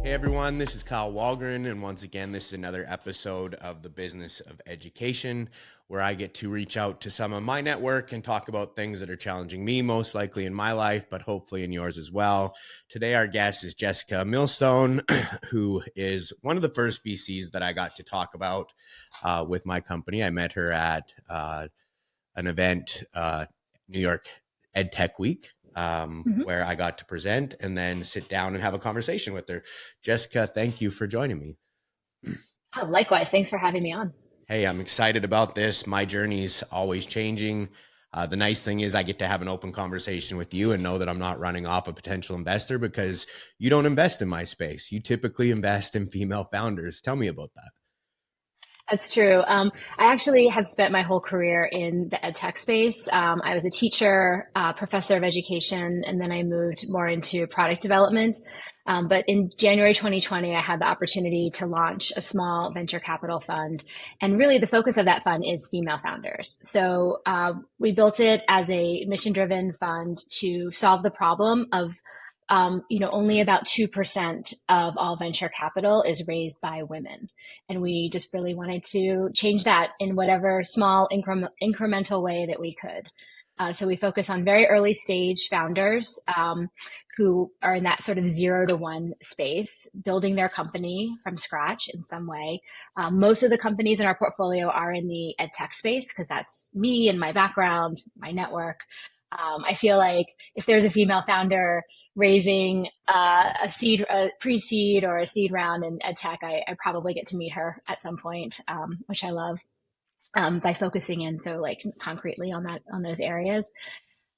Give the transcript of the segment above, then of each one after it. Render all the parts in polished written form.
Hey everyone, this is Kyle Wallgren, and once again, this is another episode of the Business of Education, where I get to reach out to some of my network and talk about things that are challenging me, most likely in my life, but hopefully in yours as well. Today, our guest is Jessica Millstone, who is one of the first VCs that I got to talk about with my company. I met her at an event, New York EdTech Week. Where I got to present and then sit down and have a conversation with her. Jessica, thank you for joining me. Oh, likewise. Thanks for having me on. Hey, I'm excited about this. My journey's always changing. The nice thing is I get to have an open conversation with you and know that I'm not running off a potential investor because you don't invest in my space. You typically invest in female founders. Tell me about that. That's true. I actually have spent my whole career in the ed tech space. I was a teacher, professor of education, and then I moved more into product development. But in January 2020, I had the opportunity to launch a small venture capital fund. And really, the focus of that fund is female founders. So we built it as a mission-driven fund to solve the problem of only about 2% of all venture capital is raised by women. And we just really wanted to change that in whatever small incremental way that we could. So we focus on very early stage founders who are in that sort of 0 to 1 space, building their company from scratch in some way. Most of the companies in our portfolio are in the ed tech space because that's me and my background, my network. I feel like if there's a female founder raising a pre-seed or a seed round in ed tech, I probably get to meet her at some point, which I love, by focusing in so like concretely on those areas.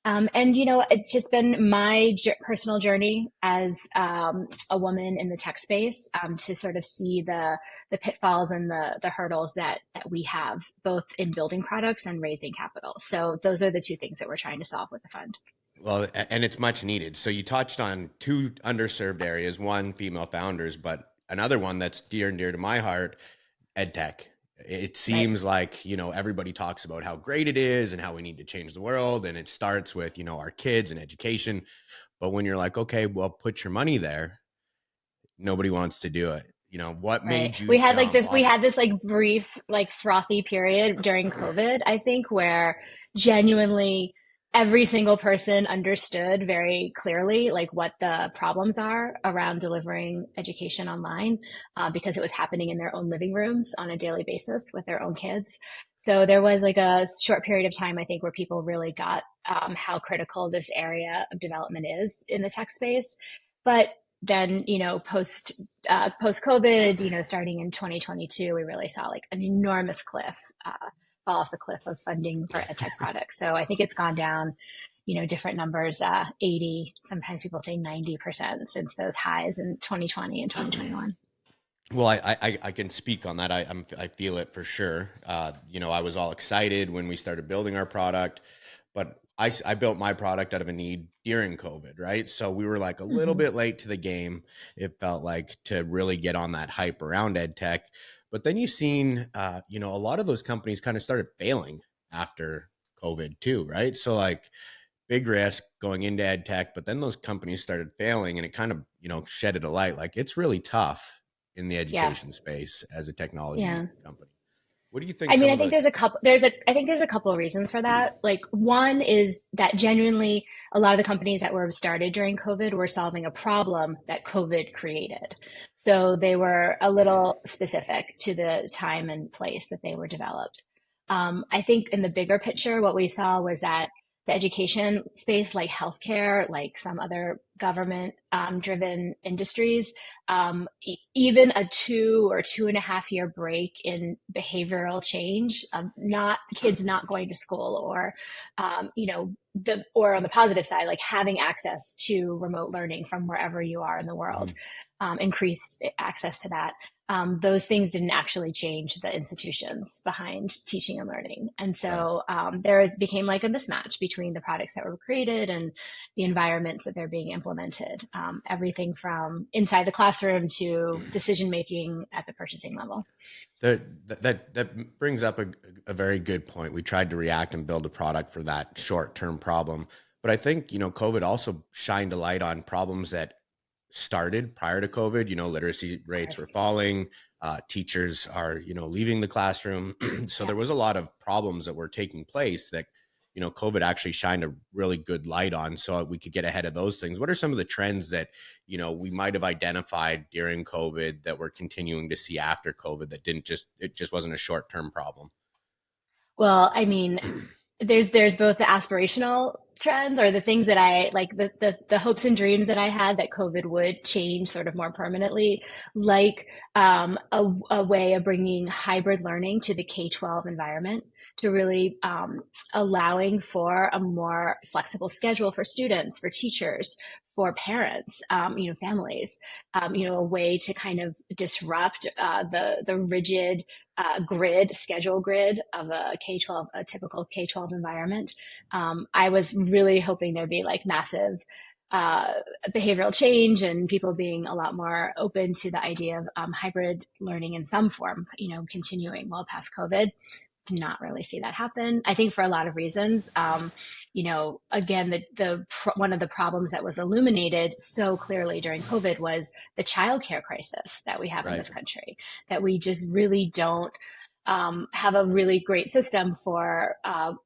And it's just been my personal journey as a woman in the tech space, to sort of see the pitfalls and the hurdles that we have both in building products and raising capital. So those are the two things that we're trying to solve with the fund. Well, and it's much needed. So you touched on two underserved areas, one, female founders, but another one that's dear and dear to my heart, ed tech. It Right. seems like, everybody talks about how great it is and how we need to change the world. And it starts with, our kids and education. But when you're like, okay, well, put your money there, nobody wants to do it. What Right. made you We had like jump this, we off? had this like brief, like frothy period during COVID, I think, where genuinely every single person understood very clearly like what the problems are around delivering education online, because it was happening in their own living rooms on a daily basis with their own kids. So there was like a short period of time, I think, where people really got how critical this area of development is in the tech space. But then, post COVID, starting in 2022, we really saw like an enormous cliff fall off the cliff of funding for ed tech products. So I think it's gone down, different numbers, 80, sometimes people say 90% since those highs in 2020 and 2021. Well, I can speak on that. I feel it for sure. I was all excited when we started building our product, but I built my product out of a need during COVID, right? So we were like a little Mm-hmm. bit late to the game. It felt like to really get on that hype around ed tech. But then you've seen, a lot of those companies kind of started failing after COVID too, right? So like big risk going into ed tech, but then those companies started failing and it kind of, shedded a light. Like it's really tough in the Yeah. education space as a technology Yeah. company. What do you think I mean, some I of think the, I think there's a couple of reasons for that. Like one is that genuinely a lot of the companies that were started during COVID were solving a problem that COVID created. So they were a little specific to the time and place that they were developed. I think in the bigger picture, what we saw was that the education space, like healthcare, like some other government driven industries, even a 2 or 2.5 year break in behavioral change, not kids not going to school, or or on the positive side, like having access to remote learning from wherever you are in the world, Mhm. increased access to that. Those things didn't actually change the institutions behind teaching and learning. And Right. so there became like a mismatch between the products that were created and the environments that they're being implemented. Everything from inside the classroom to decision making at the purchasing level. That brings up a very good point. We tried to react and build a product for that short term problem, but I think COVID also shined a light on problems that started prior to COVID. Literacy Of rates were course. falling. Teachers are, leaving the classroom. So Yeah. there was a lot of problems that were taking place that, COVID actually shined a really good light on so we could get ahead of those things. What are some of the trends that, we might have identified during COVID that we're continuing to see after COVID that it just wasn't a short-term problem? Well, I mean, there's both the aspirational trends or the things that I like the hopes and dreams that I had that COVID would change sort of more permanently, like a way of bringing hybrid learning to the K-12 environment to really allowing for a more flexible schedule for students, for teachers, for parents, families, a way to kind of disrupt the rigid schedule grid of a K-12, a typical K-12 environment. I was really hoping there'd be like massive uh, behavioral change and people being a lot more open to the idea of hybrid learning in some form, continuing well past COVID. Did not really see that happen. I think for a lot of reasons. Again, one of the problems that was illuminated so clearly during COVID was the childcare crisis that we have in Right. this country. That we just really don't have a really great system for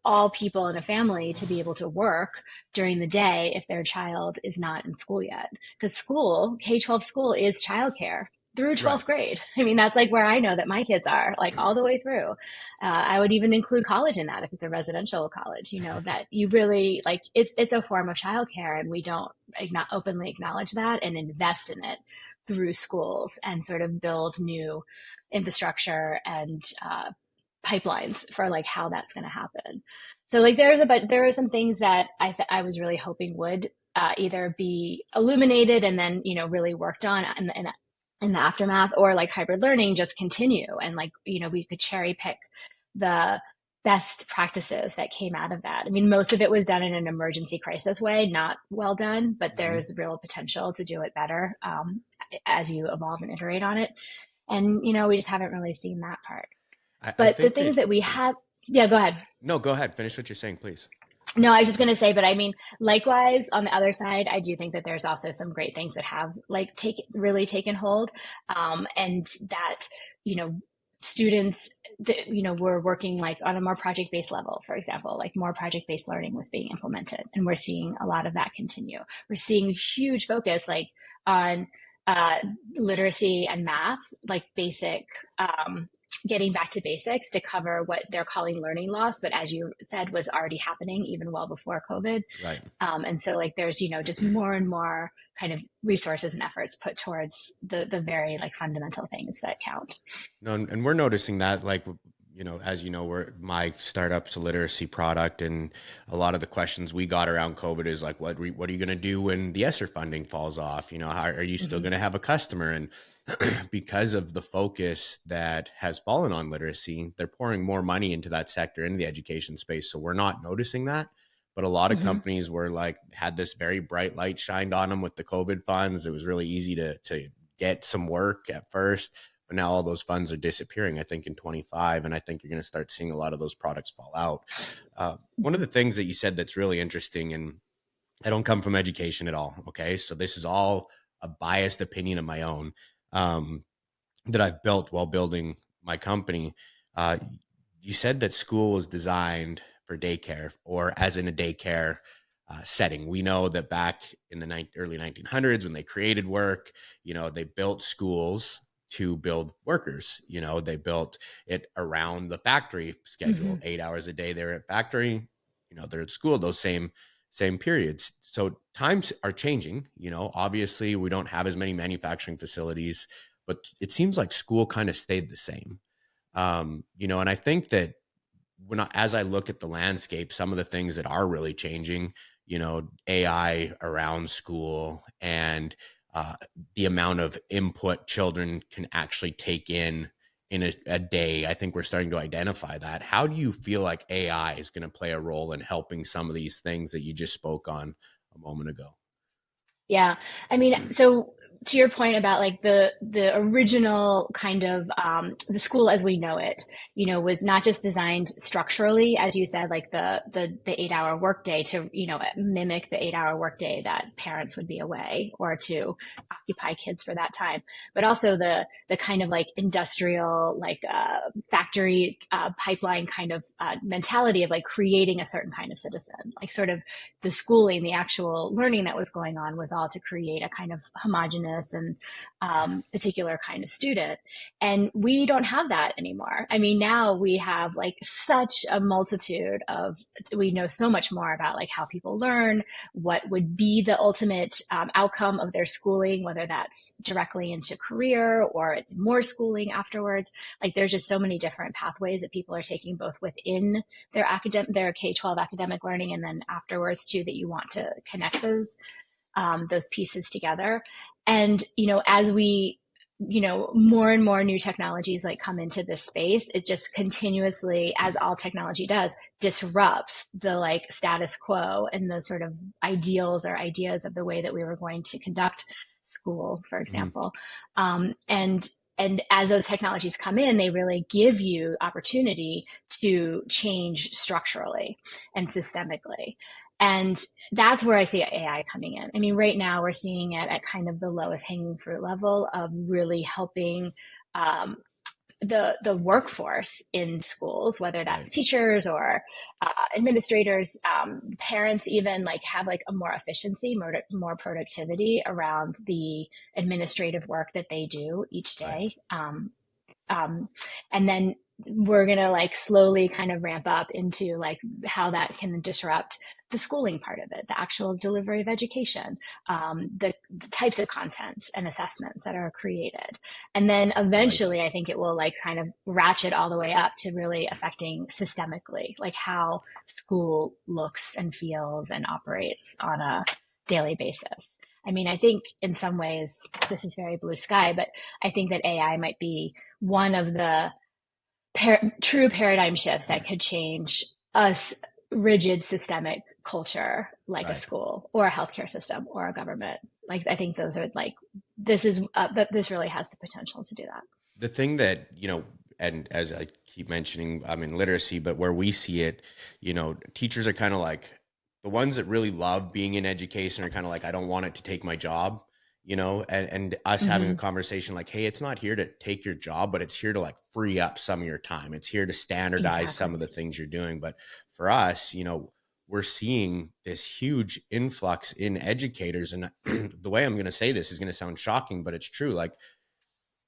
all people in a family to be able to work during the day if their child is not in school yet. Because K-12 school is childcare through Right. 12th grade. I mean, that's like where I know that my kids are, like all the way through. I would even include college in that if it's a residential college, that you really like it's a form of childcare and we don't openly acknowledge that and invest in it through schools and sort of build new infrastructure and pipelines for like how that's going to happen. So like there are some things that I was really hoping would either be illuminated and then really worked on in the aftermath, or like hybrid learning just continue and like we could cherry pick the best practices that came out of that. I mean, most of it was done in an emergency crisis way, not well done, but Mhm. there's real potential to do it better as you evolve and iterate on it. And, we just haven't really seen that part. I But the think things that, that we have, yeah, go ahead. no, go ahead. Finish what you're saying, please. No, I was just going to say, but I mean, likewise, on the other side, I do think that there's also some great things that have like really taken hold. And that, you know, students that, were working like on a more project-based level, for example, like more project-based learning was being implemented. And we're seeing a lot of that continue. We're seeing huge focus like on uh, literacy and math, like basic, getting back to basics to cover what they're calling learning loss, but as you said, was already happening even well before COVID. Right. And so like there's, just more and more kind of resources and efforts put towards the very like fundamental things that count. No, and we're noticing that, like, as you know, my startup's a literacy product, and a lot of the questions we got around COVID is like, what are you going to do when the ESSER funding falls off? How are you still Mm-hmm. going to have a customer? And because of the focus that has fallen on literacy, they're pouring more money into that sector, into the education space. So we're not noticing that. But a lot of Mm-hmm. companies were like, had this very bright light shined on them with the COVID funds. It was really easy to get some work at first, but now all those funds are disappearing, I think, in 25. And I think you're going to start seeing a lot of those products fall out. One of Mm-hmm. the things that you said that's really interesting, and I don't come from education at all. Okay. So this is all a biased opinion of my own, um, that I've built while building my company. Uh, you said that school was designed for daycare, or as in a daycare setting. We know that back in the early 1900s, when they created work, they built schools to build workers. They built it around the factory Mm-hmm. schedule, 8 hours a day. They're at factory, they're at school, those same periods. So times are changing. Obviously we don't have as many manufacturing facilities, but it seems like school kind of stayed the same. And I think that as I look at the landscape, some of the things that are really changing, AI around school, and uh, the amount of input children can actually take in a day. I think we're starting to identify that. How do you feel like AI is going to play a role in helping some of these things that you just spoke on a moment ago? Yeah. I mean, so to your point about like the original kind of the school as we know it, was not just designed structurally, as you said, like the 8 hour workday to, mimic the 8 hour workday that parents would be away or to occupy kids for that time, but also the kind of like industrial, like factory pipeline kind of mentality of like creating a certain kind of citizen, like sort of the schooling, the actual learning that was going on was all to create a kind of homogenous and particular kind of student. And we don't have that anymore. I mean, now we have like such a multitude of, we know so much more about like how people learn, what would be the ultimate outcome of their schooling, whether that's directly into career or it's more schooling afterwards. Like there's just so many different pathways that people are taking both within their K-12 academic learning and then afterwards too, that you want to connect those pieces together. And as we more and more new technologies like come into this space, it just continuously, as all technology does, disrupts the like status quo and the sort of ideals or ideas of the way that we were going to conduct school, for Mhm. example. And as those technologies come in, they really give you opportunity to change structurally and systemically. And that's where I see AI coming in. I mean, right now we're seeing it at kind of the lowest hanging fruit level of really helping um, the workforce in schools, whether Right. that's teachers or administrators, parents, even like have like a more efficiency, more productivity around the administrative work that they do each Right. day. Um, and then we're going to like slowly kind of ramp up into like how that can disrupt the schooling part of it, the actual delivery of education, the types of content and assessments that are created. And then I like that. eventually, I think it will like kind of ratchet all the way up to really affecting systemically, like how school looks and feels and operates on a daily basis. I mean, I think in some ways, this is very blue sky, but I think that AI might be one of the true paradigm shifts that could change us rigid systemic culture like a Right. school or a healthcare system or a government. Like I think those are like this really has the potential to do that. The thing that, and as I keep mentioning, I'm in literacy, but where we see it, teachers are kind of like the ones that really love being in education are kind of like, I don't want it to take my job, and us having a Mm-hmm. conversation like, hey, it's not here to take your job, but it's here to like free up some of your time. It's here to standardize some of Exactly. the things you're doing. But for us, we're seeing this huge influx in educators. And the way I'm going to say this is going to sound shocking, but it's true. Like,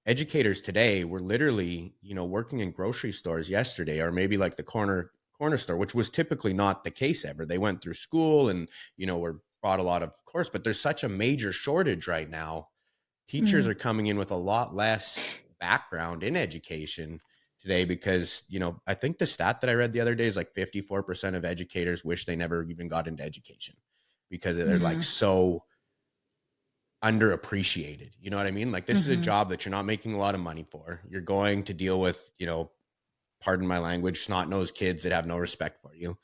educators today were literally, working in grocery stores yesterday, or maybe like the corner store, which was typically not the case ever. They went through school and, were brought a lot of course, but there's such a major shortage right now. Teachers Mm-hmm. are coming in with a lot less background in education today because, I think the stat that I read the other day is like 54% of educators wish they never even got into education because they're like Mm-hmm. so underappreciated. You know what I mean? Like this is a Mm-hmm. job that you're not making a lot of money for. You're going to deal with, pardon my language, snot-nosed kids that have no respect for you.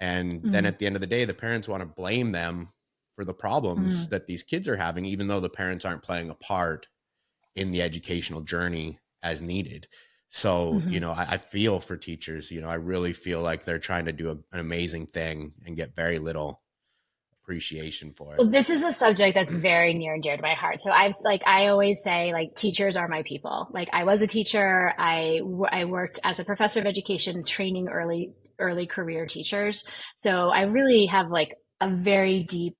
And then Mm-hmm. at the end of the day, the parents want to blame them for the problems Mm-hmm. that these kids are having, even though the parents aren't playing a part in the educational journey as needed. So, Mm-hmm. I feel for teachers. I really feel like they're trying to do an amazing thing and get very little appreciation for it. Well, this is a subject that's very near and dear to my heart. So I always say, like, teachers are my people. Like, I was a teacher. I worked as a professor of education, training early career teachers. So I really have like a very deep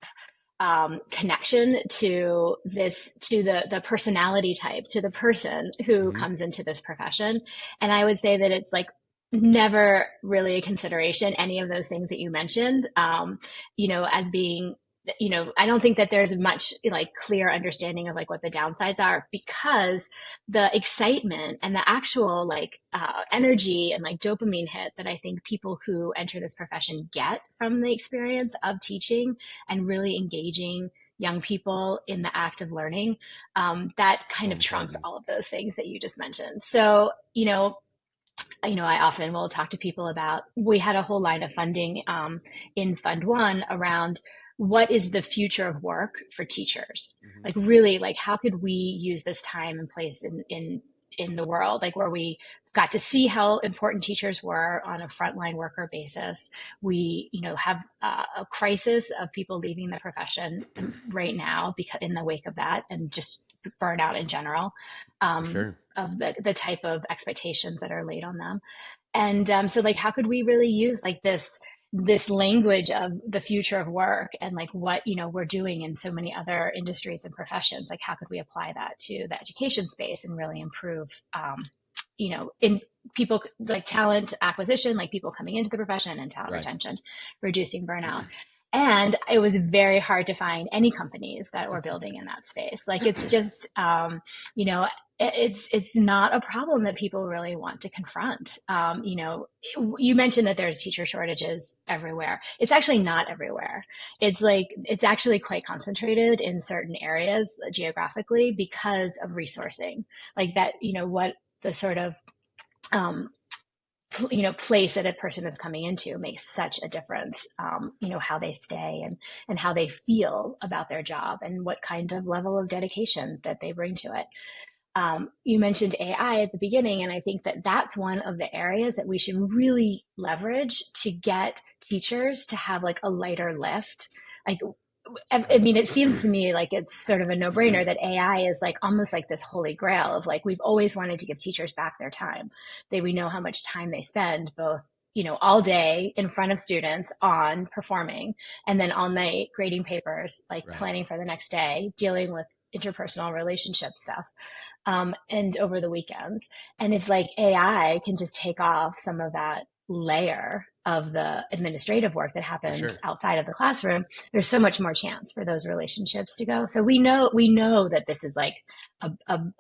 connection to the personality type, to the person who Mm-hmm. comes into this profession. And I would say that it's like never really a consideration, any of those things that you mentioned, as being, I don't think that there's much like clear understanding of like what the downsides are, because the excitement and the actual like energy and like dopamine hit that I think people who enter this profession get from the experience of teaching and really engaging young people in the act of learning, that So kind of trumps important. all of those things that you just mentioned. So, I often will talk to people about, we had a whole line of funding in Fund One around what is the future of work for teachers? Hmm. Like really, like how could we use this time and place in the world, like where we got to see how important teachers were on a frontline worker basis. We, have a crisis of people leaving the profession right now because in the wake of that, and just burnout in general, For sure. of the type of expectations that are laid on them. And so like how could we really use like this language of the future of work and like what we're doing in so many other industries and professions, like how could we apply that to the education space and really improve in people like talent acquisition, like people coming into the profession, and talent Right. retention, reducing burnout. And it was very hard to find any companies that were building in that space. Like it's just, you know, it's not a problem that people really want to confront. You mentioned that there's teacher shortages everywhere. It's actually not everywhere. It's actually quite concentrated in certain areas geographically because of resourcing. Like that, what the sort of um, place that a person is coming into makes such a difference. How they stay and how they feel about their job and what kind of level of dedication that they bring to it. You mentioned AI at the beginning, and I think that that's one of the areas that we should really leverage to get teachers to have like a lighter lift. Like, I Right. mean, it seems to me like it's sort of a no brainer that AI is like almost like this holy grail of like, we've always wanted to give teachers back their time. We know how much time they spend both, all day in front of students on performing, and then all night grading papers, like Right. planning for the next day, dealing with interpersonal relationship stuff, and over the weekends. And if like AI can just take off some of that layer of the administrative work that For happens sure. outside of the classroom, there's so much more chance for those relationships to go. So we know that this is like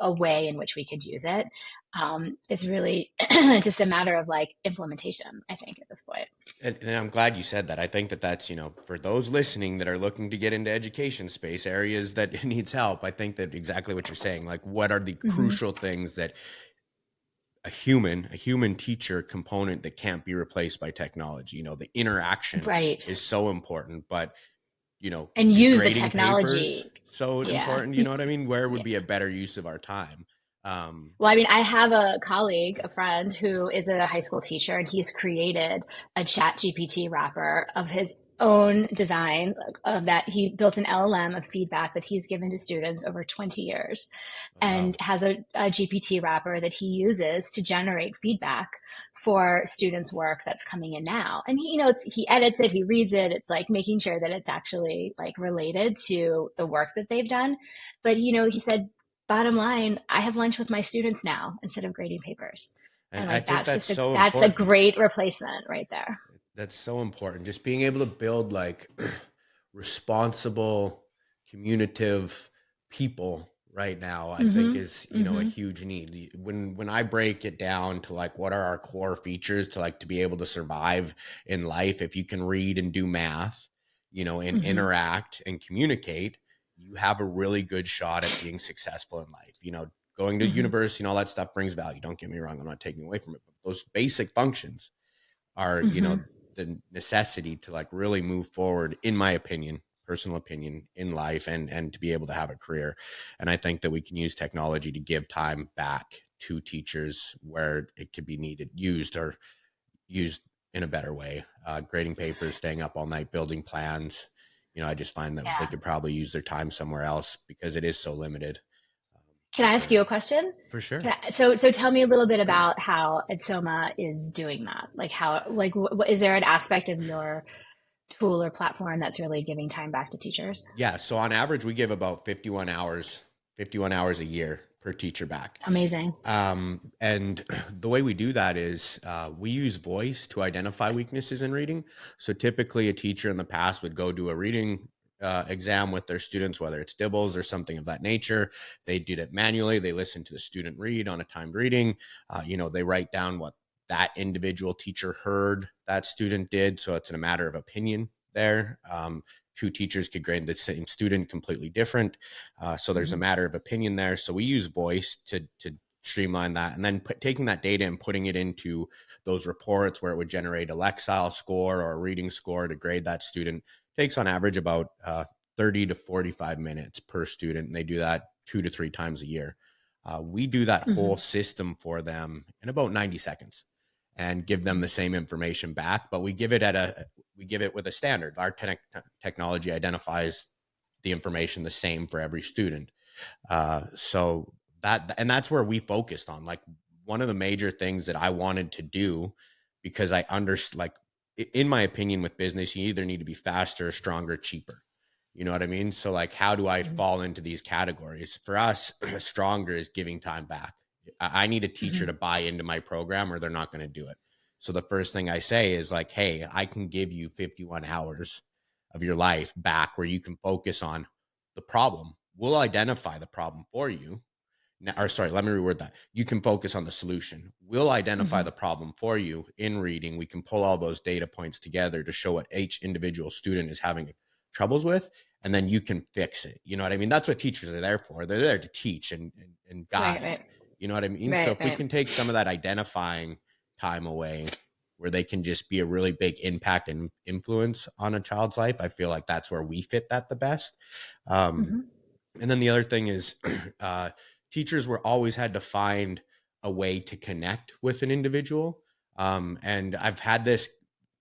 a way in which we could use it. It's really just a matter of like implementation, I think, at this point. And I'm glad you said that. I think that that's, for those listening that are looking to get into education space, areas that it needs help. I think that exactly what you're saying, like what are the Mm-hmm. crucial things that a human teacher component that can't be replaced by technology. The interaction Right. is so important, but And is use the grading papers technology. so Yeah. important? You know what I mean? Where would Yeah. be a better use of our time? Um, Well, I mean, I have a colleague, a friend who is a high school teacher, and he's created a chat GPT wrapper of his own design, of that he built an LLM of feedback that he's given to students over 20 years, oh, and wow. has a GPT wrapper that he uses to generate feedback for students' work that's coming in now. And he edits it, he reads it. It's like making sure that it's actually like related to the work that they've done. But he said, bottom line, I have lunch with my students now instead of grading papers. And And I like think that's so that's a important. great replacement right there. That's so important. Just being able to build like responsible, communicative people right now, I think Mm-hmm. is, a Mm-hmm. huge need. When I break it down to like what are our core features to like to be able to survive in life, if you can read and do math, and Mm-hmm. interact and communicate, you have a really good shot at being successful in life. Going to Mm-hmm. university and all that stuff brings value. Don't get me wrong. I'm not taking away from it, but those basic functions are, Mm-hmm. the necessity to like really move forward, in my opinion, personal opinion, in life, and to be able to have a career. And I think that we can use technology to give time back to teachers where it could be needed, used, or used in a better way. Grading papers, staying up all night, building plans. I just find that they Yeah. could probably use their time somewhere else because it is so limited. Can For I ask sure. you a question? For sure. So tell me a little bit about how Edsoma is doing that. Like how, like, is there an aspect of your tool or platform that's really giving time back to teachers? Yeah. So on average, we give about 51 hours a year per teacher back. Amazing. And the way we do that is we use voice to identify weaknesses in reading. So typically, a teacher in the past would go do a reading exam with their students, whether it's Dibbles or something of that nature. They did it manually. They listen to the student read on a timed reading. They write down what that individual teacher heard that student did. So it's a matter of opinion there. Two teachers could grade the same student completely different. So there's a Mm-hmm. matter of opinion there. So we use voice to streamline that, and then taking that data and putting it into those reports where it would generate a Lexile score or a reading score to grade that student takes on average about 30 to 45 minutes per student, and they do that 2 to 3 times a year. We do that whole Hmm. system for them in about 90 seconds and give them the same information back, but we give it with a standard. Our technology identifies the information the same for every student. So that's where we focused on, like, one of the major things that I wanted to do, because I understand, like, in my opinion, with business, you either need to be faster, stronger, cheaper. You know what I mean? So, like, how do I Hmm. fall into these categories? For us, stronger is giving time back. I need a teacher Hmm. to buy into my program or they're not going to do it. So the first thing I say is like, hey, I can give you 51 hours of your life back where you can focus on the problem. We'll identify the problem for you. Or sorry, let me reword that. You can focus on the solution. We'll identify Hmm. the problem for you in reading. We can pull all those data points together to show what each individual student is having troubles with, and then you can fix it. You know what I mean? That's what teachers are there for. They're there to teach and Right, guide. right, You know what I mean? So right, if we right. can take some of that identifying time away, where they can just be a really big impact and influence on a child's life, I feel like that's where we fit that the best. Um, Hmm. and then the other thing is, uh, teachers were always had to find a way to connect with an individual. And I've had this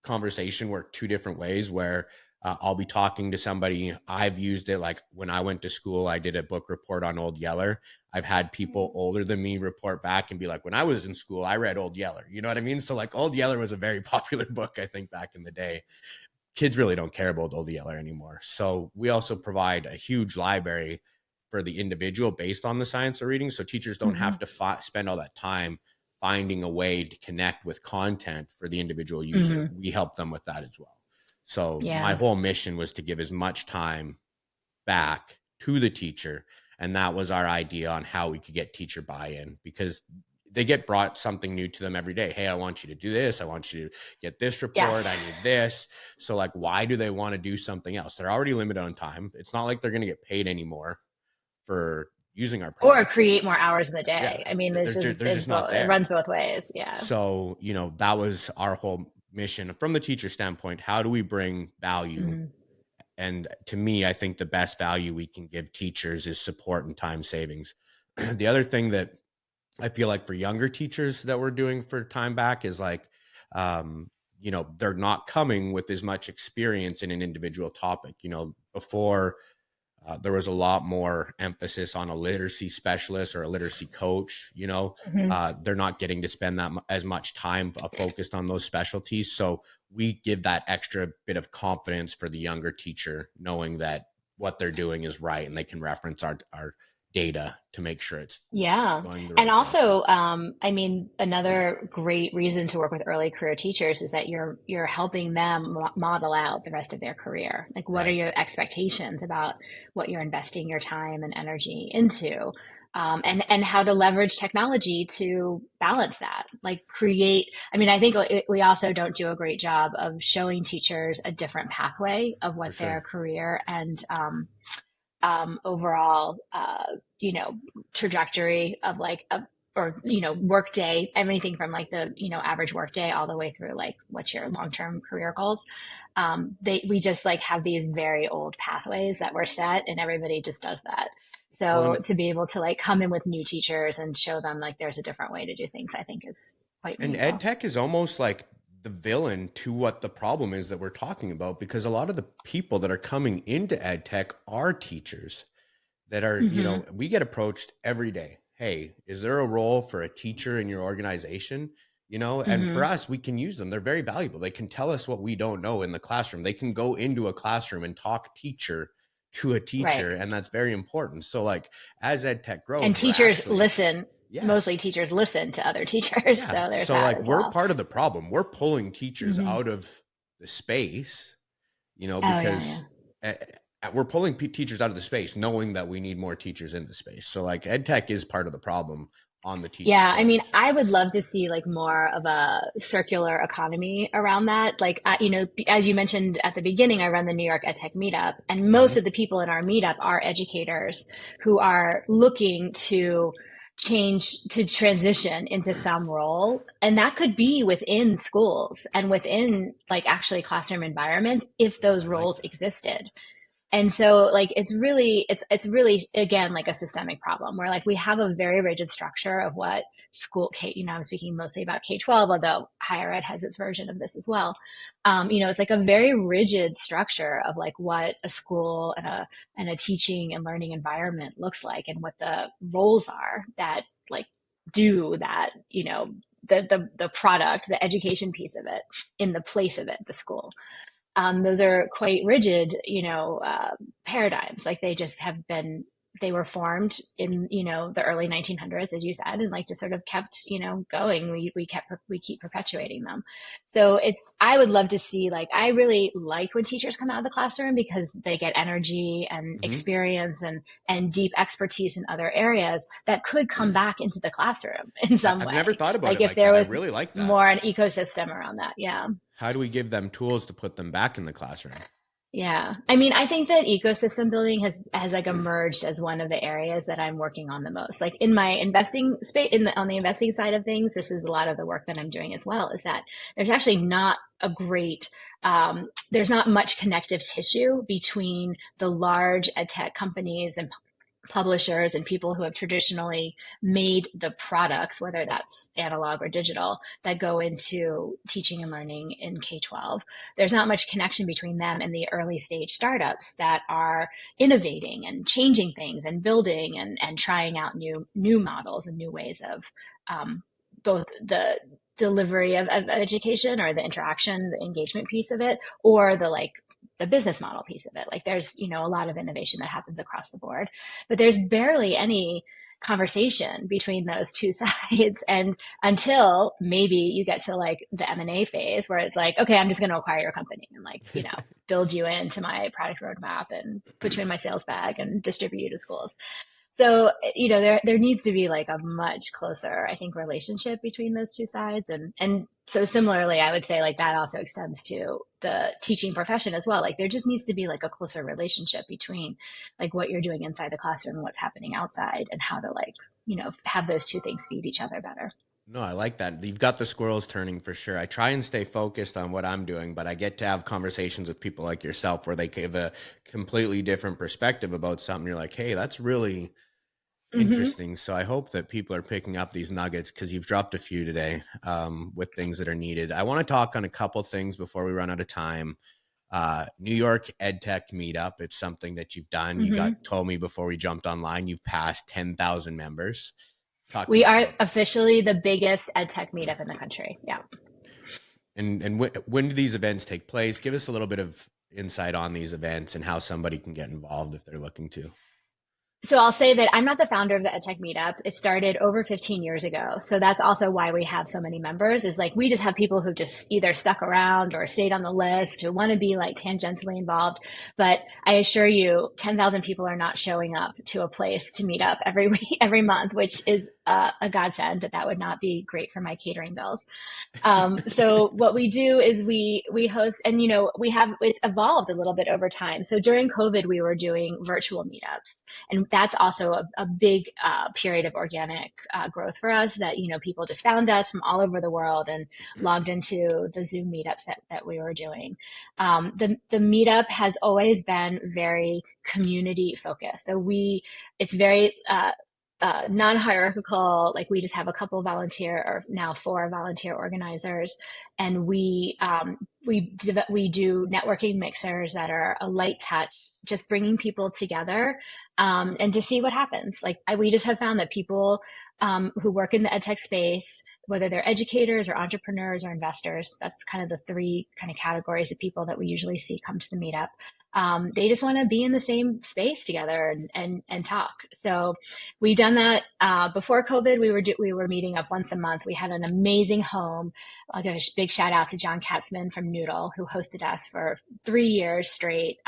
conversation work two different ways where I'll be talking to somebody. I've used it, like when I went to school, I did a book report on Old Yeller. I've had people older than me report back and be like, when I was in school, I read Old Yeller. You know what I mean? So, like, Old Yeller was a very popular book, I think, back in the day. Kids really don't care about Old Yeller anymore. So we also provide a huge library for the individual based on the science of reading. So teachers don't have Hmm. to spend all that time finding a way to connect with content for the individual user. Hmm. We help them with that as well. So my Yeah. whole mission was to give as much time back to the teacher. And that was our idea on how we could get teacher buy-in, because they get brought something new to them every day. Hey, I want you to do this. I want you to get this report. Yes. I need this. So, like, why do they want to do something else? They're already limited on time. It's not like they're going to get paid anymore for using our Or product. create more hours in the Yeah. day. I mean, it's just They're it's just not both. It there. runs both ways. Yeah. So, that was our whole mission from the teacher standpoint. How do we bring value? Hmm. And to me, I think the best value we can give teachers is support and time savings. The other thing that I feel like for younger teachers that we're doing for time back is like, they're not coming with as much experience in an individual topic. Before, there was a lot more emphasis on a literacy specialist or a literacy coach. Hmm. They're not getting to spend as much time focused on those specialties. So we give that extra bit of confidence for the younger teacher, knowing that what they're doing is right and they can reference our data to make sure it's Yeah. going the And right direction. also, I mean, another great reason to work with early career teachers is that you're helping them model out the rest of their career. Like, what are Right. your expectations about what you're investing your time and energy into? And how to leverage technology to balance that, like create. I mean, I think we also don't do a great job of showing teachers a different pathway of For what their sure. career and overall, trajectory of like a, or, work day, everything from like the, average work day all the way through like what's your long-term career goals. We just like have these very old pathways that were set and everybody just does that. Well, So to be able to like come in with new teachers and show them like there's a different way to do things, I think is quite and meaningful. ed tech is almost like the villain to what the problem is that we're talking about, because a lot of the people that are coming into ed tech are teachers that are, Hmm. we get approached every day. Hey, is there a role for a teacher in your organization? And for Hmm. us, we can use them. They're very valuable. They can tell us what we don't know in the classroom. They can go into a classroom and talk teacher to a Right. teacher. And that's very important. So, like, as ed tech And grows, we're teachers actually, listen, yes. mostly teachers listen to other teachers. Yeah. So there's So, that like, as we're well. part of the problem. We're pulling teachers Hmm. out of the space, Oh, yeah, yeah. because uh, we're pulling teachers out of the space, knowing that we need more teachers in the space. So, like, ed tech is part of the problem on the teacher Yeah, I mean, shortage. I would love to see like more of a circular economy around that. Like, as you mentioned at the beginning, I run the New York EdTech Meetup, and most Hmm. of the people in our meetup are educators who are looking to change to transition into some role. And that could be within schools and within like actually classroom environments if Oh, those I like roles that. existed. And so like it's really again like a systemic problem where like we have a very rigid structure of what school K, I'm speaking mostly about K-12, although higher ed has its version of this as well. It's like a very rigid structure of like what a school and a teaching and learning environment looks like and what the roles are that like do that, the product, the education piece of it in the place of it, the school. Those are quite rigid, paradigms. Like they just have been, they were formed in, the early 1900s, as you said, and like just sort of kept, going. We keep perpetuating them. So I would love to see, like, I really like when teachers come out of the classroom because they get energy and Hmm. experience and deep expertise in other areas that could come back into the classroom in some I've never way. thought about Like it if like there that. I was really like that. more an ecosystem around that. Yeah. How do we give them tools to put them back in the classroom? Yeah. I mean, I think that ecosystem building has like emerged as one of the areas that I'm working on the most. Like in my investing space, on the investing side of things, this is a lot of the work that I'm doing as well, is that there's actually not a great, there's not much connective tissue between the large ed tech companies and publishers and people who have traditionally made the products, whether that's analog or digital, that go into teaching and learning in K-12. There's not much connection between them and the early stage startups that are innovating and changing things and building and trying out new models and new ways of both the delivery of education or the interaction, the engagement piece of it, or the like the business model piece of it. Like there's, a lot of innovation that happens across the board, but there's barely any conversation between those two sides. And until maybe you get to like the M&A phase where it's like, okay, I'm just going to acquire your company and like, build you into my product roadmap and put you in my sales bag and distribute you to schools. So, there needs to be like a much closer, I think, relationship between those two sides. And so similarly, I would say like that also extends to the teaching profession as well. Like there just needs to be like a closer relationship between like what you're doing inside the classroom and what's happening outside and how to like, have those two things feed each other better. No, I like that. You've got the squirrels turning for sure. I try and stay focused on what I'm doing, but I get to have conversations with people like yourself where they give a completely different perspective about something. You're like, hey, that's really Mm-hmm. interesting. So I hope that people are picking up these nuggets because you've dropped a few today with things that are needed. I want to talk on a couple things before we run out of time. New York EdTech Meetup. It's something that you've done. You Mm-hmm. got told me before we jumped online. You've passed 10,000 members. Talk to We us are about that. officially the biggest ed tech meetup in the country. Yeah. And when do these events take place? Give us a little bit of insight on these events and how somebody can get involved if they're looking to. So I'll say that I'm not the founder of the EdTech Meetup. It started over 15 years ago. So that's also why we have so many members is like we just have people who just either stuck around or stayed on the list who want to be like tangentially involved. But I assure you, 10,000 people are not showing up to a place to meet up every week, every month, which is a godsend that would not be great for my catering bills. So what we do is we host, and it's evolved a little bit over time. So during COVID, we were doing virtual meetups, and that's also a big period of organic growth for us. That people just found us from all over the world and logged into the Zoom meetups that we were doing. The meetup has always been very community focused. So it's very non-hierarchical. Like we just have a couple volunteer, or now four volunteer organizers, and we do networking mixers that are a light touch, just bringing people together, and to see what happens. Like we just have found that people who work in the edtech space, whether they're educators or entrepreneurs or investors, that's kind of the three kind of categories of people that we usually see come to the meetup. They just want to be in the same space together and talk. So we've done that before COVID. We were meeting up once a month. We had an amazing home. I'll give a big shout out to John Katzman from Noodle, who hosted us for 3 years straight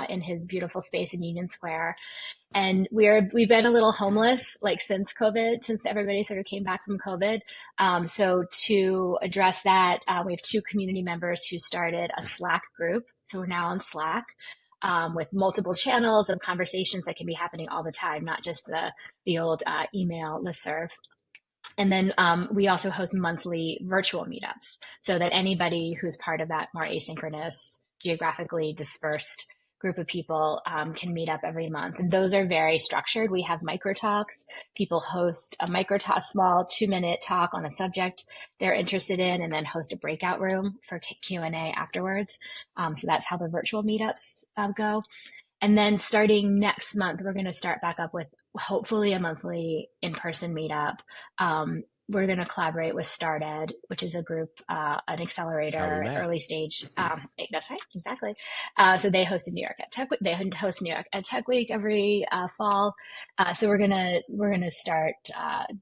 in his beautiful space in Union Square. And we've been a little homeless like since COVID, since everybody sort of came back from COVID. So to address that, we have two community members who started a Slack group. So we're now on Slack. with multiple channels of conversations that can be happening all the time, not just the old email listserv. And then we also host monthly virtual meetups so that anybody who's part of that more asynchronous, geographically dispersed group of people can meet up every month. And those are very structured. We have micro talks. People host a micro talk, small 2-minute talk on a subject they're interested in, and then host a breakout room for Q&A afterwards. So that's how the virtual meetups go. And then starting next month, we're going to start back up with hopefully a monthly in-person meetup. We're going to collaborate with StartEd, which is a group, an That's how we accelerator, met. early stage. That's right, exactly. So they host New York EdTech. They host New York EdTech Week every fall. So we're gonna start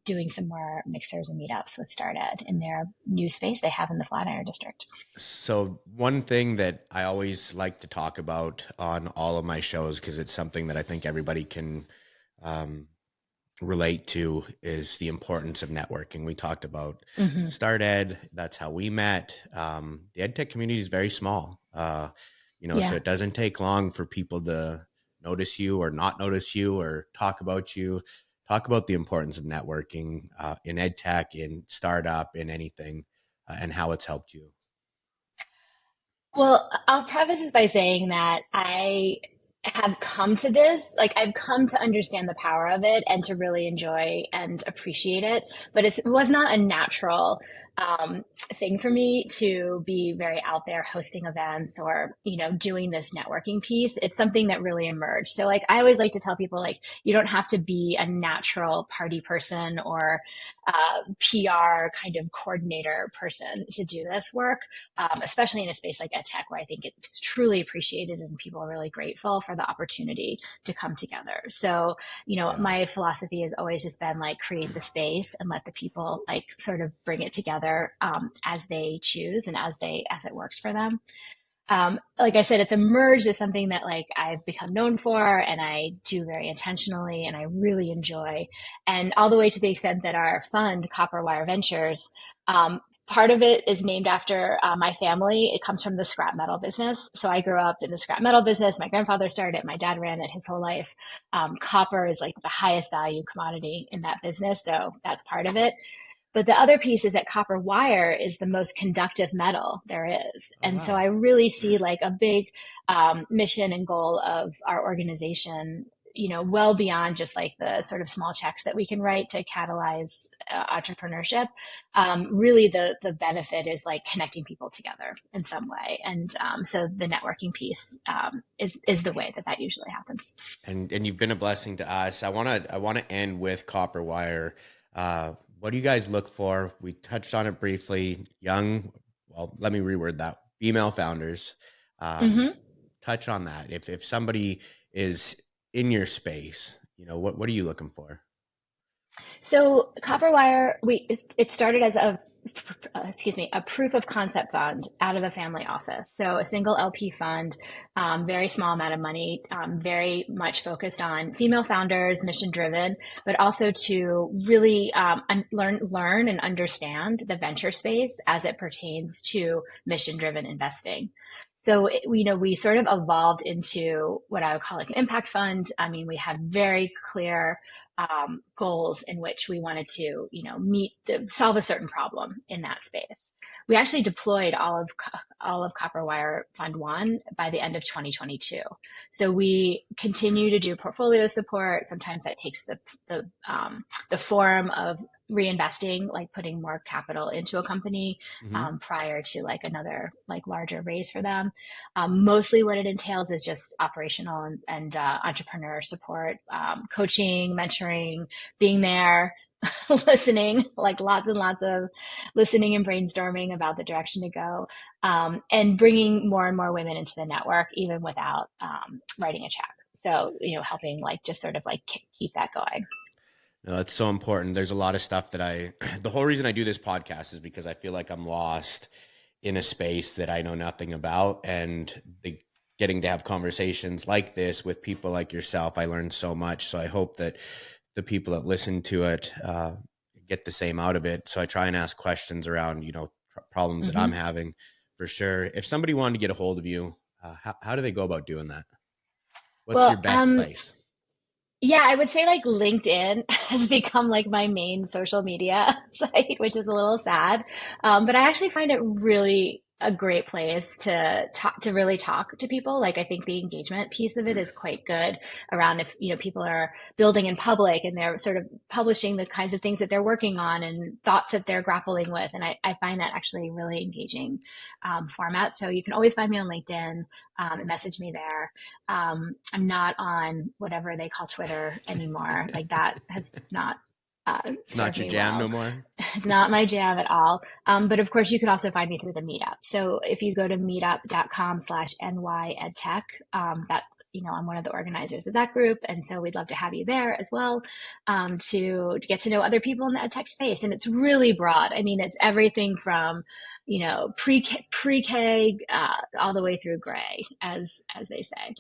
doing some more mixers and meetups with StartEd in their new space they have in the Flatiron District. So one thing that I always like to talk about on all of my shows, because it's something that I think everybody can um, relate to, is the importance of networking. We talked about Mm-hmm. Start Ed. That's how we met. The EdTech community is very small, so Yeah. it doesn't take long for people to notice you or not notice you or talk about you. Talk about the importance of networking in EdTech, in startup, in anything, and how it's helped you. Well, I'll preface this by saying that I have come to this, like I've come to understand the power of it and to really enjoy and appreciate it. But it was not a natural thing for me to be very out there hosting events or, doing this networking piece. It's something that really emerged. So like I always like to tell people like you don't have to be a natural party person or PR kind of coordinator person to do this work, especially in a space like EdTech, where I think it's truly appreciated and people are really grateful for the opportunity to come together. So, Yeah. my philosophy has always just been like create the space and let the people like sort of bring it together as they choose and as it works for them. Like I said, it's emerged as something that like I've become known for and I do very intentionally and I really enjoy. And all the way to the extent that our fund, Copper Wire Ventures, part of it is named after my family. It comes from the scrap metal business. So I grew up in the scrap metal business. My grandfather started it. My dad ran it his whole life. Copper is like the highest value commodity in that business. So that's part of it. But the other piece is that copper wire is the most conductive metal there is. Oh, And so wow. I really see like a big mission and goal of our organization, well beyond just like the sort of small checks that we can write to catalyze entrepreneurship. Really, the benefit is like connecting people together in some way. And so the networking piece is the way that usually happens. And you've been a blessing to us. I want to end with Copper Wire. What do you guys look for? We touched on it briefly. Young, well, let me reword that. Female founders. Um, Mm-hmm. touch on that. If somebody is in your space, what are you looking for? So Copperwire, it started as a proof of concept fund out of a family office. So a single LP fund, very small amount of money, very much focused on female founders, mission driven, but also to really learn and understand the venture space as it pertains to mission driven investing. So, we sort of evolved into what I would call like an impact fund. I mean, we have very clear goals in which we wanted to, solve a certain problem in that space. We actually deployed all of Copperwire Fund One by the end of 2022. So we continue to do portfolio support. Sometimes that takes the form of reinvesting, like putting more capital into a company Hmm. prior to like another like larger raise for them. Mostly what it entails is just operational and entrepreneur support, coaching, mentoring, being there, listening, like lots and lots of listening and brainstorming about the direction to go, and bringing more and more women into the network, even without writing a check. So, helping like just sort of like keep that going. No, that's so important. There's a lot of stuff that the whole reason I do this podcast is because I feel like I'm lost in a space that I know nothing about. And getting to have conversations like this with people like yourself, I learned so much. So I hope that the people that listen to it get the same out of it. So I try and ask questions around, problems that I'm Mm-hmm. having for sure. If somebody wanted to get a hold of you, how do they go about doing that? What's your Well, best place? yeah, I would say like LinkedIn has become like my main social media site, which is a little sad. But I actually find it really a great place to talk, to really talk to people. Like I think the engagement piece of it is quite good around if, people are building in public and they're sort of publishing the kinds of things that they're working on and thoughts that they're grappling with. And I find that actually really engaging format. So you can always find me on LinkedIn and message me there. I'm not on whatever they call Twitter anymore. Like that has not It's not served your me jam no well. more. It's not my jam at all. But of course, you could also find me through the Meetup. So if you go to meetup.com/NYEdTech, I'm one of the organizers of that group. And so we'd love to have you there as well, to get to know other people in the EdTech space. And it's really broad. I mean, it's everything from, pre-K, all the way through gray, as they say.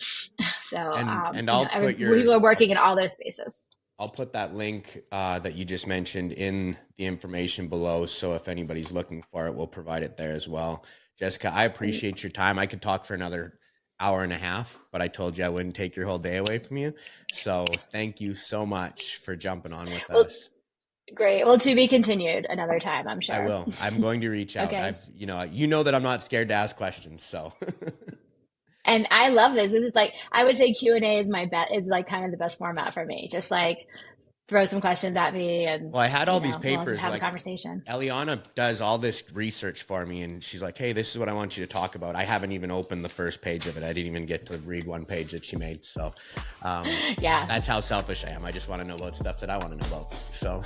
So, And I'll put we your are working in all those spaces. I'll put that link that you just mentioned in the information below. So if anybody's looking for it, we'll provide it there as well. Jessica, I appreciate your time. I could talk for another hour and a half, but I told you I wouldn't take your whole day away from you. So thank you so much for jumping on with us. Great. Well, to be continued another time, I'm sure. I will. I'm going to reach out. Okay. You know that I'm not scared to ask questions. So And I love this. This is like, I would say Q&A is is like kind of the best format for me. Just like throw some questions at me and, well, I had all these we'll papers. just have like a conversation. Eliana does all this research for me, and she's like, "Hey, this is what I want you to talk about." I haven't even opened the first page of it. I didn't even get to read one page that she made. So, Yeah. that's how selfish I am. I just want to know about stuff that I want to know about. So,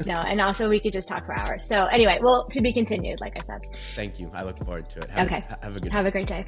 No, and also we could just talk for hours. So anyway, well, to be continued, like I said. thank you. I look forward to it. Okay. Have a good Have day. a great day.